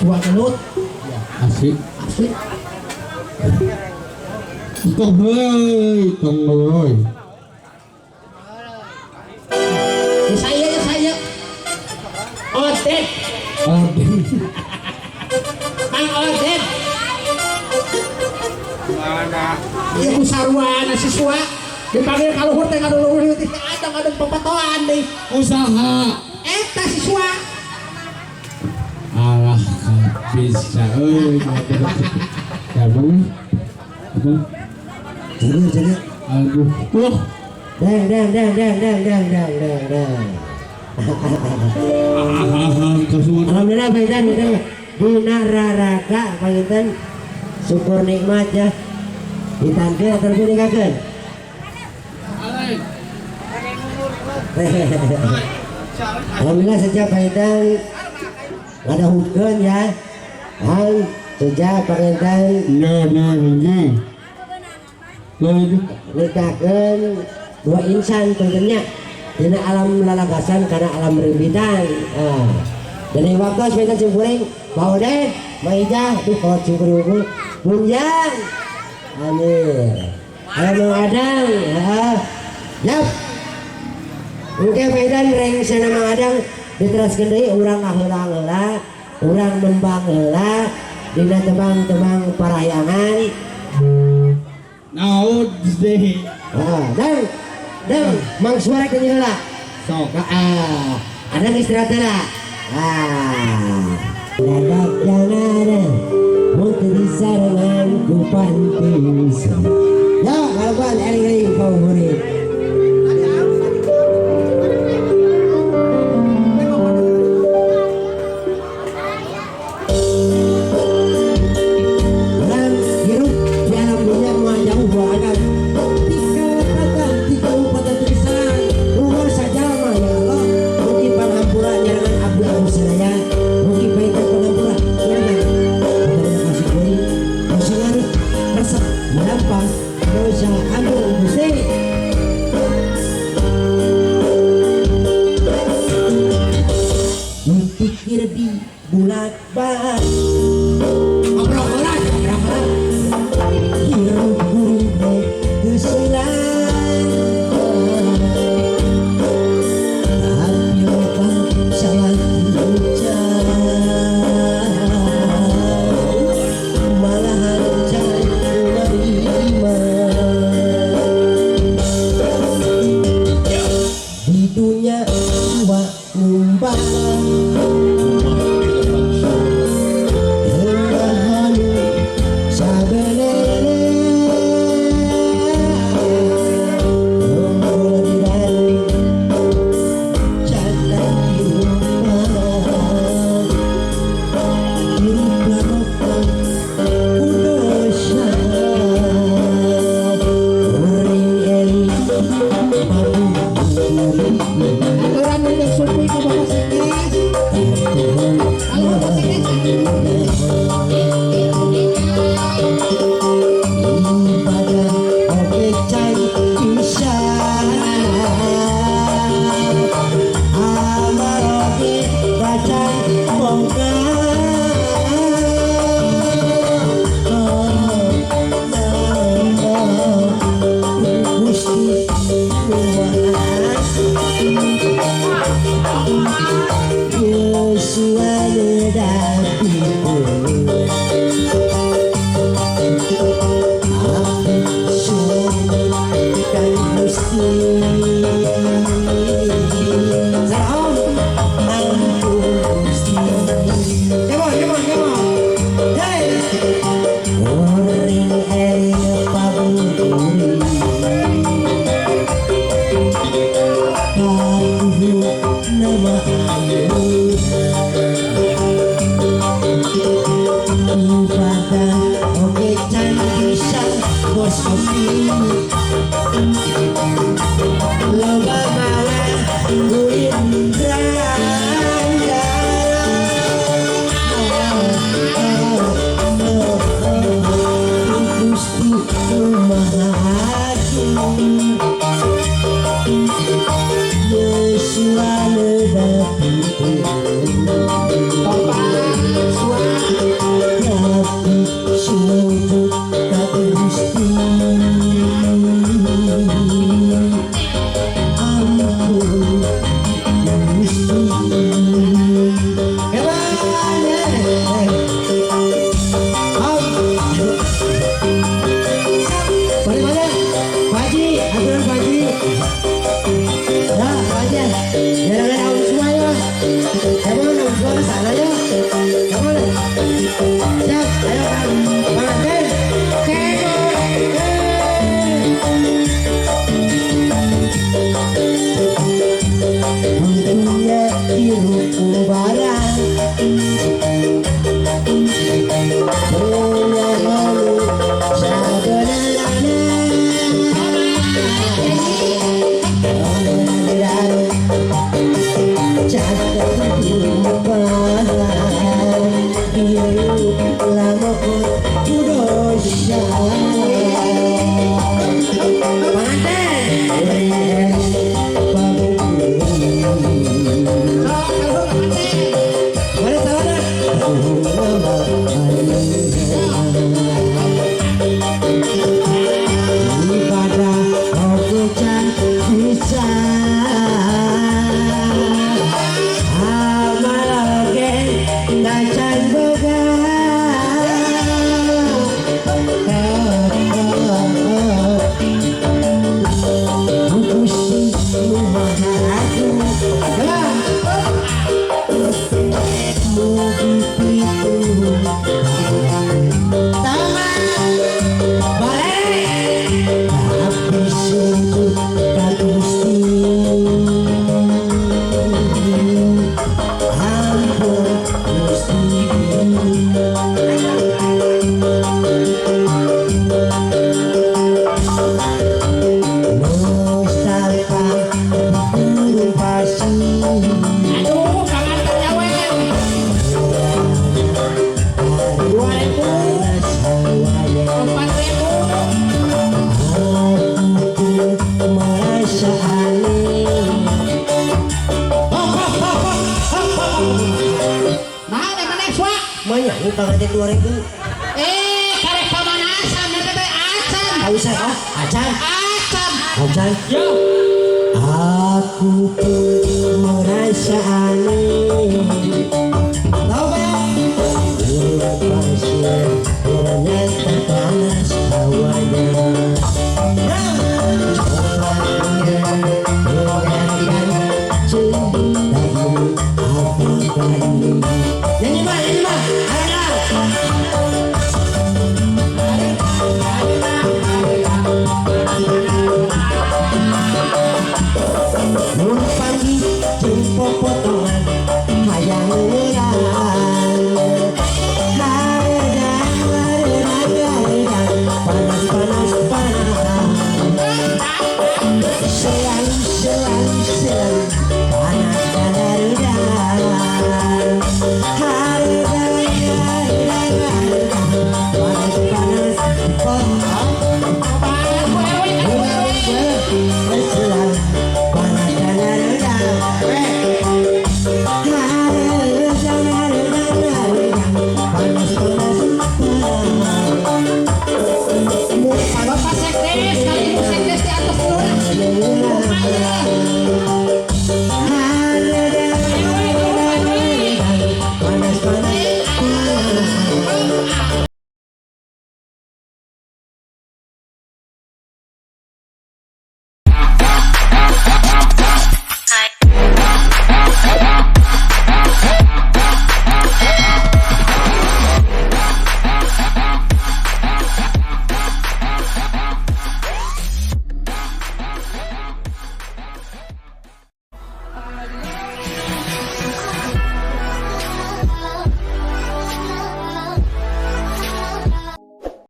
Suat gelut. Asik. Asik. Tong heuy. Ya saya. Odet. Mang Odet. Mana? Iya ku sarwana siswa. Dipanggil kalau hurte ngaduluhur teh ada pepatoan nih. Usaha. Eta siswa. Alah bisa ya bang apa Jadi aduh wah dang. Alhamdulillah Baitan dina raraga Baitan syukur nikmat ya ditangke terus nikakeun alhamdulillah sejak Baitan ada hutkeun ya hal sejak Baitan ini nikakeun dua insan tentunya dina alam lalagasan karena alam rimbitan dan yang waktu sepeda cimpuring mau deh maijah di kalau cimpuring punjang amin ayo mau adang yap mungkin medan reng sana mang adang diteraskeun deui urang ngaheula urang nembang heula dina tebang-tebang parayangan naud deh dan mang suara kenyal lah sok ada istirahat lah dadak jangan muntah di sarangan ku pantis ya kalau kan eling-eling favorit orang hidup di alam dunia mau jauh bahkan pikir di bulat balik hirup gurih keselan tapi lupa salah diucap malahan cari menerima di dunia dua numpang Yesus ada di Come on, semua ke sana yuk. Come on. Siap, ayo Kang. Makan. Bunyinya biru umbaran. Punya malu sabenarnya. Ini pengantin 2000. Karek pamanasan nanti teh acan. Acan, acan. Acan. Acan. Yo. Aku pun merasa aneh. Tahu kan? Bulan pasir, ternyata panas hawanya. Nyanyi mah, nyanyi mah. Mun pagi jumpa potongan hayang ngeurang. Haredang panas selalu panas dan haredang. Bapak sekdes kali sekdes di atas lurah.